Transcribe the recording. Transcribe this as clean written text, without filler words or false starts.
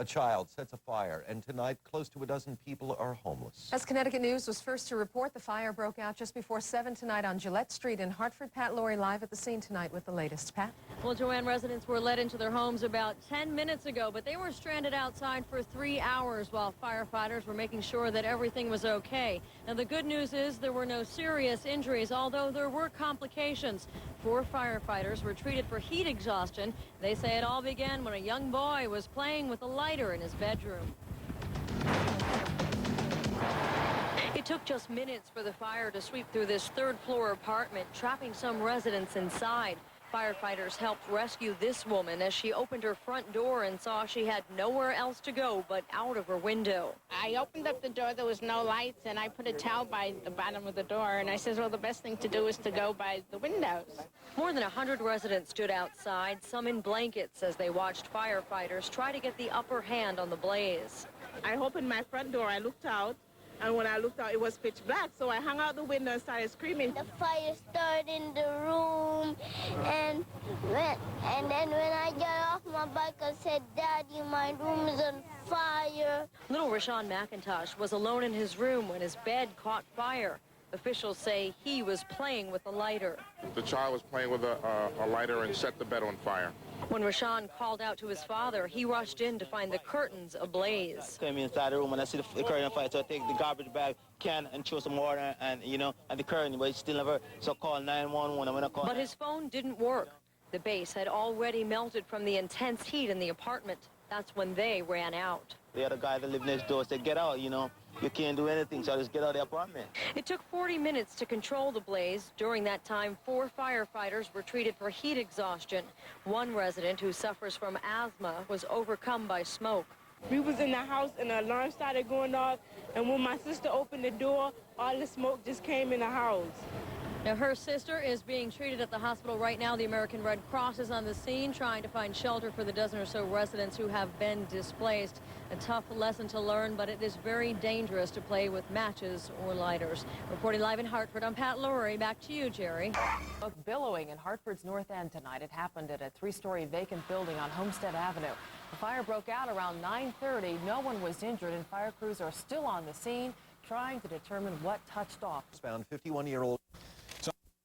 A child sets a fire, and tonight close to a dozen people are homeless. As Connecticut News was first to report, the fire broke out just before 7 tonight on Gillett Street in Hartford. Pat Lorry live at the scene tonight with the latest. Pat? Well, Joanne, residents were led into their homes about 10 minutes ago, but they were stranded outside for 3 hours while firefighters were making sure that everything was okay. Now, the good news is there were no serious injuries, although there were complications. 4 firefighters were treated for heat exhaustion. They say it all began when a young boy was playing with a lighter in his bedroom. It took just minutes for the fire to sweep through this third-floor apartment, trapping some residents inside. Firefighters helped rescue this woman as she opened her front door and saw she had nowhere else to go but out of her window. I opened up the door, there was no lights, and I put a towel by the bottom of the door, and I said, well, the best thing to do is to go by the windows. More than 100 residents stood outside, some in blankets, as they watched firefighters try to get the upper hand on the blaze. I opened my front door, I looked out, and when I looked out, it was pitch black, so I hung out the window and started screaming. The fire started in the room, and then when I got off my bike, I said, Daddy, my room is on fire. Little Rashawn McIntosh was alone in his room when his bed caught fire. Officials say he was playing with a lighter. The child was playing with a lighter and set the bed on fire. When Rashawn called out to his father, he rushed in to find the curtains ablaze. Came inside the room and I see the curtain on fire, so I take the garbage bag can and throw some water and the curtain, but it's still never, so call 911. And when I call, but his phone didn't work. The base had already melted from the intense heat in the apartment. That's when they ran out. The other guy that lived next door said, get out, you can't do anything, so I just get out of the apartment. It took 40 minutes to control the blaze. During that time, 4 firefighters were treated for heat exhaustion. One resident who suffers from asthma was overcome by smoke. We was in the house and the alarm started going off, and when my sister opened the door, all the smoke just came in the house. Now, her sister is being treated at the hospital right now. The American Red Cross is on the scene trying to find shelter for the dozen or so residents who have been displaced. A tough lesson to learn, but it is very dangerous to play with matches or lighters. Reporting live in Hartford, I'm Pat Lorry. Back to you, Jerry. Both billowing in Hartford's North End tonight. It happened at a 3-story vacant building on Homestead Avenue. The fire broke out around 9:30. No one was injured, and fire crews are still on the scene trying to determine what touched off. Found 51-year-old